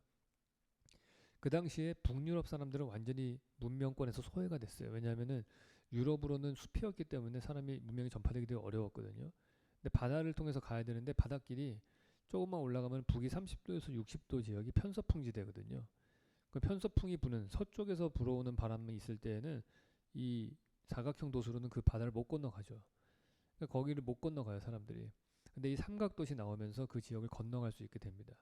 그 당시에 북유럽 사람들은 완전히 문명권에서 소외가 됐어요. 왜냐하면은 유럽으로는 숲이었기 때문에 사람이 문명이 전파되기 되게 어려웠거든요. 근데 바다를 통해서 가야 되는데 바닷길이 조금만 올라가면 북위 30도에서 60도 지역이 편서풍지대거든요. 그 편서풍이 부는 서쪽에서 불어오는 바람이 있을 때에는 이 사각형 도수로는 그 바다를 못 건너가죠. 그러니까 거기를 못 건너가요, 사람들이. 근데 이 삼각도시 나오면서 그 지역을 건너갈 수 있게 됩니다.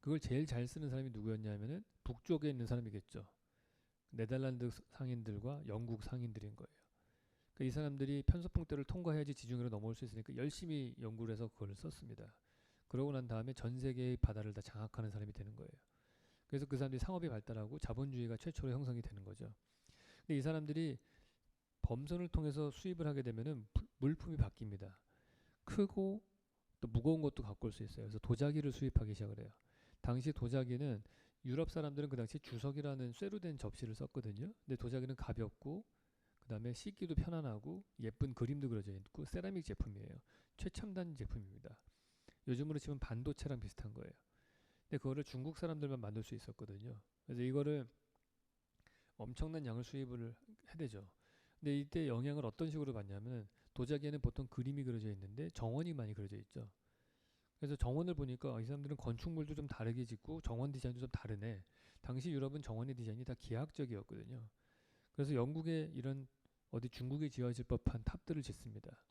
그걸 제일 잘 쓰는 사람이 누구였냐면은 북쪽에 있는 사람이겠죠. 네덜란드 상인들과 영국 상인들인 거예요. 그러니까 이 사람들이 편서풍대를 통과해야지 지중해로 넘어올 수 있으니까 열심히 연구를 해서 그걸 썼습니다. 그러고 난 다음에 전 세계의 바다를 다 장악하는 사람이 되는 거예요. 그래서 그 사람들이 상업이 발달하고 자본주의가 최초로 형성이 되는 거죠. 근데 이 사람들이 범선을 통해서 수입을 하게 되면은 물품이 바뀝니다. 크고 또 무거운 것도 갖고 올 수 있어요. 그래서 도자기를 수입하기 시작을 해요. 당시 도자기는 유럽 사람들은 그 당시 주석이라는 쇠로 된 접시를 썼거든요. 근데 도자기는 가볍고 그다음에 씻기도 편안하고 예쁜 그림도 그려져 있고 세라믹 제품이에요. 최첨단 제품입니다. 요즘으로 치면 반도체랑 비슷한 거예요. 근데 그거를 중국 사람들만 만들 수 있었거든요. 그래서 이거를 엄청난 양을 수입을 해대죠. 근데 이때 영향을 어떤 식으로 받냐면 도자기에는 보통 그림이 그려져 있는데 정원이 많이 그려져 있죠. 그래서 정원을 보니까 이 사람들은 건축물도 좀 다르게 짓고 정원 디자인도 좀 다르네. 당시 유럽은 정원의 디자인이 다 기하학적이었거든요. 그래서 영국에 이런 어디 중국에 지어질 법한 탑들을 짓습니다.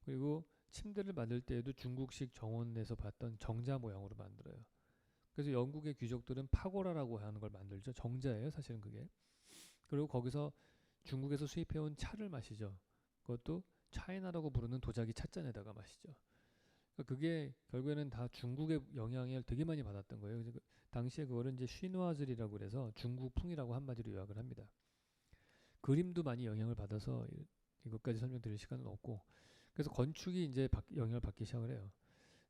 그리고 침대를 만들 때에도 중국식 정원에서 봤던 정자 모양으로 만들어요. 그래서 영국의 귀족들은 파고라라고 하는 걸 만들죠. 정자예요, 사실은 그게. 그리고 거기서 중국에서 수입해온 차를 마시죠. 그것도 차이나라고 부르는 도자기 찻잔에다가 마시죠. 그러니까 그게 결국에는 다 중국의 영향을 되게 많이 받았던 거예요. 그래서 당시에 그거를 이제 쉬누아즐이라고 그래서 중국풍이라고 한마디로 요약을 합니다. 그림도 많이 영향을 받아서 이것까지 설명드릴 시간은 없고, 그래서 건축이 이제 영향을 받기 시작을 해요.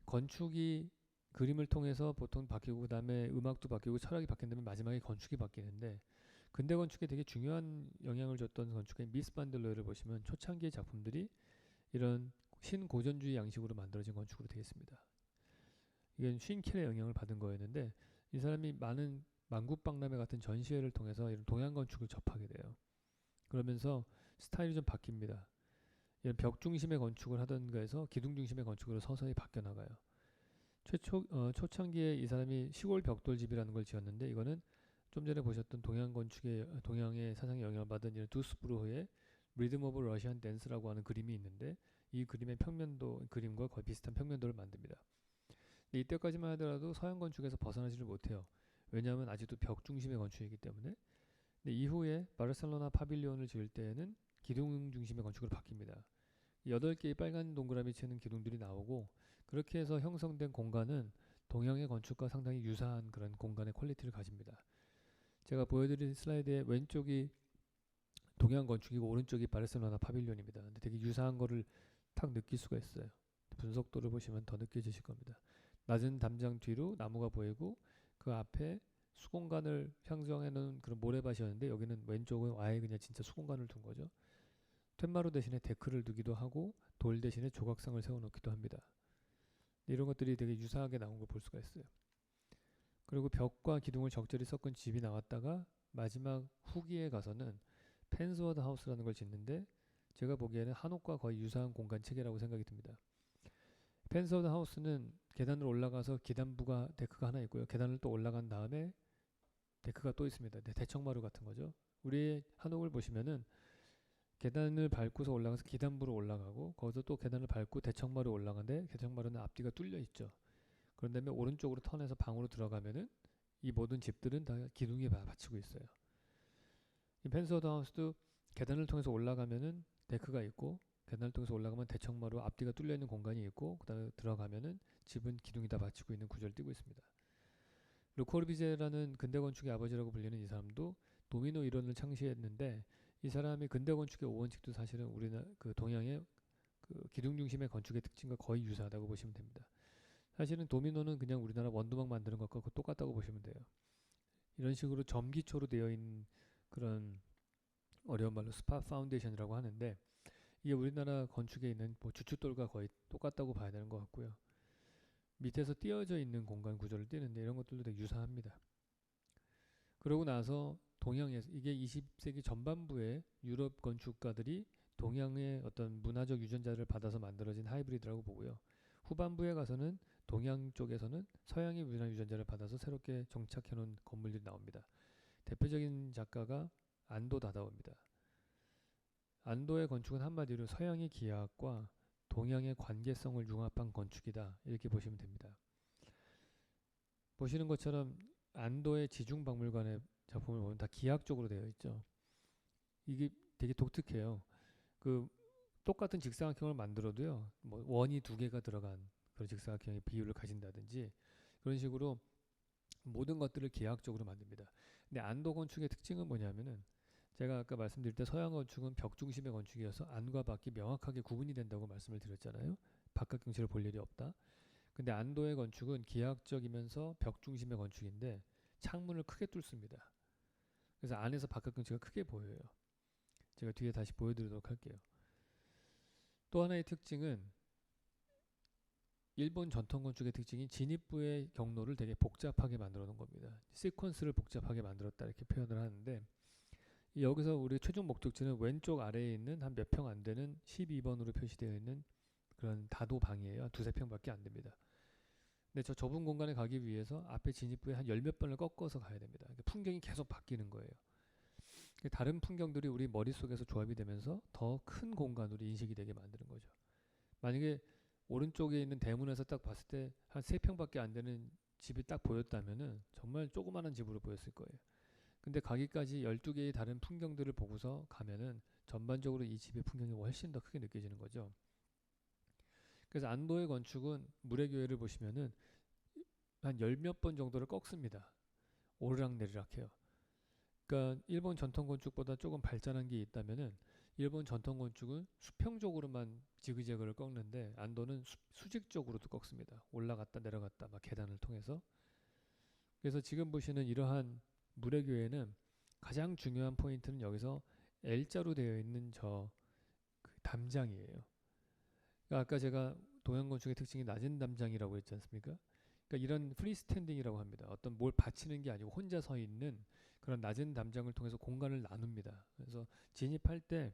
건축이 그림을 통해서 보통 바뀌고 그다음에 음악도 바뀌고 철학이 바뀐다면 마지막에 건축이 바뀌는데, 근대 건축에 되게 중요한 영향을 줬던 건축가인 미스 반델로이를 보시면 초창기의 작품들이 이런 신고전주의 양식으로 만들어진 건축으로 되어 있습니다. 이건 쉰켈의 영향을 받은 거였는데 이 사람이 많은 만국박람회 같은 전시회를 통해서 이런 동양 건축을 접하게 돼요. 그러면서 스타일이 좀 바뀝니다. 이런 벽 중심의 건축을 하던 거에서 기둥 중심의 건축으로 서서히 바뀌어 나가요. 초창기에 이 사람이 시골 벽돌집이라는 걸 지었는데 이거는 좀 전에 보셨던 동양의 사상에 영향을 받은 이런 두스부르흐의 리듬 오브 러시안 댄스라고 하는 그림이 있는데 이 그림의 그림과 거의 비슷한 평면도를 만듭니다. 근데 이때까지만 하더라도 서양 건축에서 벗어나지를 못해요. 왜냐하면 아직도 벽 중심의 건축이기 때문에. 근데 이후에 바르셀로나 파빌리온을 지을 때에는 기둥 중심의 건축으로 바뀝니다. 8개의 빨간 동그라미 치는 기둥들이 나오고 그렇게 해서 형성된 공간은 동양의 건축과 상당히 유사한 그런 공간의 퀄리티를 가집니다. 제가 보여드린 슬라이드의 왼쪽이 동양 건축이고 오른쪽이 바르셀로나 파빌리온입니다. 근데 되게 유사한 거를 탁 느낄 수가 있어요. 분석도를 보시면 더 느껴지실 겁니다. 낮은 담장 뒤로 나무가 보이고 그 앞에 수공간을 형성해 놓은 그런 모래밭이었는데 여기는 왼쪽은 아예 그냥 진짜 수공간을 둔 거죠. 툇마루 대신에 데크를 두기도 하고 돌 대신에 조각상을 세워놓기도 합니다. 이런 것들이 되게 유사하게 나온 걸 볼 수가 있어요. 그리고 벽과 기둥을 적절히 섞은 집이 나왔다가 마지막 후기에 가서는 펜스워드 하우스라는 걸 짓는데 제가 보기에는 한옥과 거의 유사한 공간 체계라고 생각이 듭니다. 펜스워드 하우스는 계단을 올라가서 기단부가 데크가 하나 있고요. 계단을 또 올라간 다음에 데크가 또 있습니다. 대청마루 같은 거죠. 우리의 한옥을 보시면은 계단을 밟고서 올라가서 기단부로 올라가고 거기서 또 계단을 밟고 대청마루 올라가는데 대청마루는 앞뒤가 뚫려 있죠. 그런 다음에 오른쪽으로 턴해서 방으로 들어가면은 이 모든 집들은 다 기둥이 받치고 있어요. 이 펜스워드 하우스도 계단을 통해서 올라가면은 데크가 있고 계단을 통해서 올라가면 대청마루 앞뒤가 뚫려 있는 공간이 있고 그다음에 들어가면은 집은 기둥이 다 받치고 있는 구조를 띠고 있습니다. 르코르비제라는 근대 건축의 아버지라고 불리는 이 사람도 도미노 이론을 창시했는데 이 사람이 근대 건축의 오원칙도 사실은 우리나라 그 동양의 그 기둥 중심의 건축의 특징과 거의 유사하다고 보시면 됩니다. 사실은 도미노는 그냥 우리나라 원두막 만드는 것과 똑같다고 보시면 돼요. 이런 식으로 점기초로 되어 있는 그런 어려운 말로 스파 파운데이션이라고 하는데 이게 우리나라 건축에 있는 뭐 주춧돌과 거의 똑같다고 봐야 되는 것 같고요. 밑에서 띄어져 있는 공간 구조를 띄는데 이런 것들도 되게 유사합니다. 그러고 나서 동양에서 이게 20세기 전반부에 유럽 건축가들이 동양의 어떤 문화적 유전자를 받아서 만들어진 하이브리드라고 보고요. 후반부에 가서는 동양 쪽에서는 서양의 문화 유전자를 받아서 새롭게 정착해 놓은 건물들이 나옵니다. 대표적인 작가가 안도 다다오입니다. 안도의 건축은 한마디로 서양의 기하학과 동양의 관계성을 융합한 건축이다. 이렇게 보시면 됩니다. 보시는 것처럼 안도의 지중박물관의 작품을 보면 다 기하학적으로 되어 있죠. 이게 되게 독특해요. 그 똑같은 직사각형을 만들어도요. 뭐 원이 두 개가 들어간 그런 직사각형의 비율을 가진다든지 그런 식으로 모든 것들을 기하학적으로 만듭니다. 근데 안도 건축의 특징은 뭐냐면은 제가 아까 말씀드릴 때 서양 건축은 벽 중심의 건축이어서 안과 밖이 명확하게 구분이 된다고 말씀을 드렸잖아요. 바깥 경치를 볼 일이 없다. 근데 안도의 건축은 기하학적이면서 벽 중심의 건축인데 창문을 크게 뚫습니다. 그래서 안에서 바깥 경치가 크게 보여요. 제가 뒤에 다시 보여드리도록 할게요. 또 하나의 특징은 일본 전통 건축의 특징이 진입부의 경로를 되게 복잡하게 만들어 놓은 겁니다. 시퀀스를 복잡하게 만들었다 이렇게 표현을 하는데 여기서 우리 최종 목적지는 왼쪽 아래에 있는 한 몇 평 안 되는 12번으로 표시되어 있는 그런 다도 방이에요. 두세 평밖에 안 됩니다. 근데 저 좁은 공간에 가기 위해서 앞에 진입부에 한 열 몇 번을 꺾어서 가야 됩니다. 풍경이 계속 바뀌는 거예요. 다른 풍경들이 우리 머릿속에서 조합이 되면서 더 큰 공간으로 인식이 되게 만드는 거죠. 만약에 오른쪽에 있는 대문에서 딱 봤을 때 한 3평밖에 안 되는 집이 딱 보였다면은 정말 조그마한 집으로 보였을 거예요. 근데 가기까지 12개의 다른 풍경들을 보고서 가면은 전반적으로 이 집의 풍경이 훨씬 더 크게 느껴지는 거죠. 그래서 안도의 건축은 물의 교회를 보시면은 한 열 몇 번 정도를 꺾습니다. 오르락내리락 해요. 그러니까 일본 전통 건축보다 조금 발전한 게 있다면은 일본 전통 건축은 수평적으로만 지그재그를 꺾는데 안도는 수직적으로도 꺾습니다. 올라갔다 내려갔다 막 계단을 통해서. 그래서 지금 보시는 이러한 물의 교회는 가장 중요한 포인트는 여기서 L자로 되어 있는 저 그 담장이에요. 그러니까 아까 제가 동양 건축의 특징이 낮은 담장이라고 했지 않습니까? 그러니까 이런 프리스탠딩이라고 합니다. 어떤 뭘 받치는 게 아니고 혼자 서 있는 그런 낮은 담장을 통해서 공간을 나눕니다. 그래서 진입할 때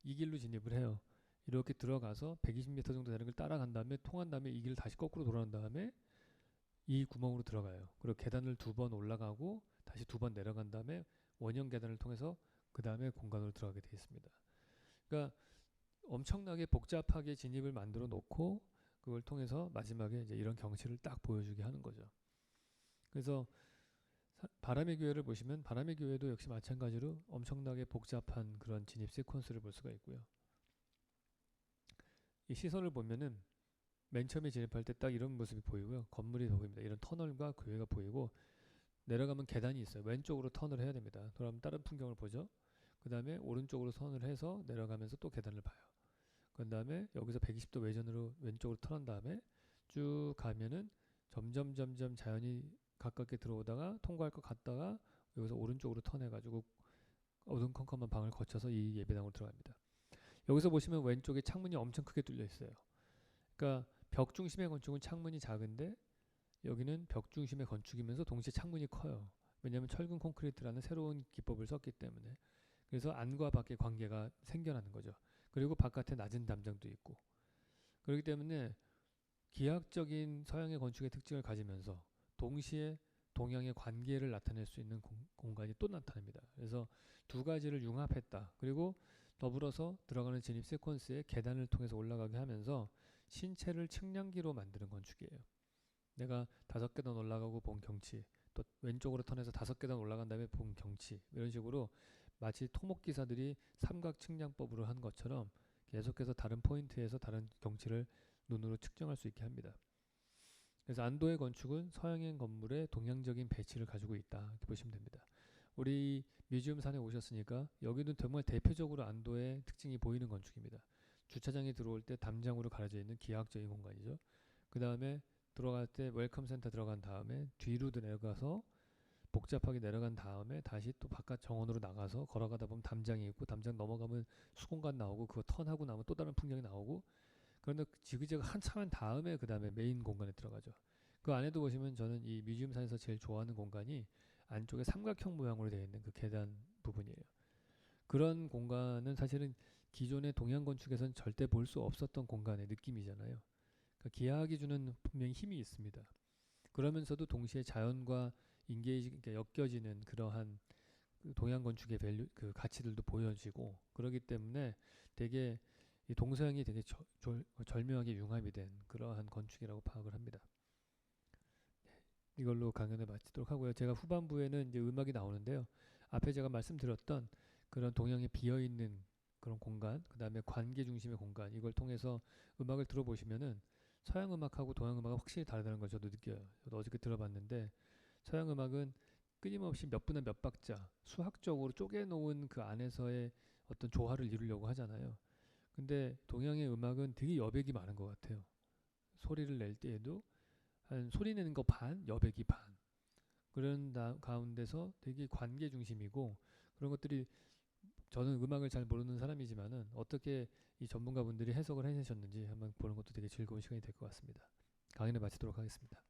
이 길로 진입을 해요. 이렇게 들어가서 120m 정도 되는 걸 따라간 다음에 통한 다음에 이 길을 다시 거꾸로 돌아온 다음에 이 구멍으로 들어가요. 그리고 계단을 2번 올라가고 다시 2번 내려간 다음에 원형 계단을 통해서 그 다음에 공간으로 들어가게 되어 있습니다. 그러니까 엄청나게 복잡하게 진입을 만들어 놓고 그걸 통해서 마지막에 이제 이런 경치를 딱 보여주게 하는 거죠. 그래서 바람의 교회를 보시면 바람의 교회도 역시 마찬가지로 엄청나게 복잡한 그런 진입 시퀀스를 볼 수가 있고요. 이 시선을 보면은 맨 처음에 진입할 때 딱 이런 모습이 보이고요. 건물이 보입니다. 이런 터널과 교회가 보이고 내려가면 계단이 있어요. 왼쪽으로 턴을 해야 됩니다. 그럼 다른 풍경을 보죠. 그 다음에 오른쪽으로 턴을 해서 내려가면서 또 계단을 봐요. 그 다음에 여기서 120도 외전으로 왼쪽으로 턴한 다음에 쭉 가면은 점점 자연이 가깝게 들어오다가 통과할 것 같다가 여기서 오른쪽으로 턴해가지고 어두컴컴한 방을 거쳐서 이 예배당으로 들어갑니다. 여기서 보시면 왼쪽에 창문이 엄청 크게 뚫려 있어요. 그러니까 벽 중심의 건축은 창문이 작은데 여기는 벽 중심의 건축이면서 동시에 창문이 커요. 왜냐하면 철근 콘크리트라는 새로운 기법을 썼기 때문에. 그래서 안과 밖의 관계가 생겨나는 거죠. 그리고 바깥에 낮은 담장도 있고. 그렇기 때문에 기하학적인 서양의 건축의 특징을 가지면서 동시에 동양의 관계를 나타낼 수 있는 공간이 또 나타납니다. 그래서 두 가지를 융합했다. 그리고 더불어서 들어가는 진입 세퀀스에 계단을 통해서 올라가게 하면서 신체를 측량기로 만드는 건축이에요. 내가 5계단 올라가고 본 경치, 또 왼쪽으로 턴해서 5계단 올라간 다음에 본 경치, 이런 식으로 마치 토목기사들이 삼각 측량법으로 한 것처럼 계속해서 다른 포인트에서 다른 경치를 눈으로 측정할 수 있게 합니다. 그래서 안도의 건축은 서양의 건물의 동양적인 배치를 가지고 있다, 이렇게 보시면 됩니다. 우리 뮤지엄 산에 오셨으니까 여기는 정말 대표적으로 안도의 특징이 보이는 건축입니다. 주차장에 들어올 때 담장으로 가려져 있는 기하학적인 공간이죠. 그 다음에 들어갈 때 웰컴 센터 들어간 다음에 뒤로 내려가서 복잡하게 내려간 다음에 다시 또 바깥 정원으로 나가서 걸어가다 보면 담장이 있고, 담장 넘어가면 수공간 나오고, 그거 턴하고 나면 또 다른 풍경이 나오고, 그런데 지그재그 한참 한 다음에 그 다음에 메인 공간에 들어가죠. 그 안에도 보시면 저는 이 뮤지엄산에서 제일 좋아하는 공간이 안쪽에 삼각형 모양으로 되어 있는 그 계단 부분이에요. 그런 공간은 사실은 기존의 동양 건축에서는 절대 볼 수 없었던 공간의 느낌이잖아요. 그러니까 기하학이 주는 분명히 힘이 있습니다. 그러면서도 동시에 자연과 그러니까 엮여지는 그러한 그 동양 건축의 밸류, 그 가치들도 보여지고, 그러기 때문에 되게 이 동서양이 되게 절묘하게 융합이 된 그러한 건축이라고 파악을 합니다. 이걸로 강연을 마치도록 하고요. 제가 후반부에는 이제 음악이 나오는데요. 앞에 제가 말씀드렸던 그런 동양에 비어 있는 그런 공간, 그 다음에 관계 중심의 공간, 이걸 통해서 음악을 들어보시면은 서양 음악하고 동양 음악은 확실히 다르다는 걸 저도 느껴요. 저도 어저께 들어봤는데 서양 음악은 끊임없이 몇 분의 몇 박자 수학적으로 쪼개놓은 그 안에서의 어떤 조화를 이루려고 하잖아요. 근데 동양의 음악은 되게 여백이 많은 것 같아요. 소리를 낼 때에도 한 소리 내는 거 반, 여백이 반. 그런 가운데서 되게 관계 중심이고, 그런 것들이 저는 음악을 잘 모르는 사람이지만은 어떻게 이 전문가분들이 해석을 해내셨는지 한번 보는 것도 되게 즐거운 시간이 될 것 같습니다. 강의를 마치도록 하겠습니다.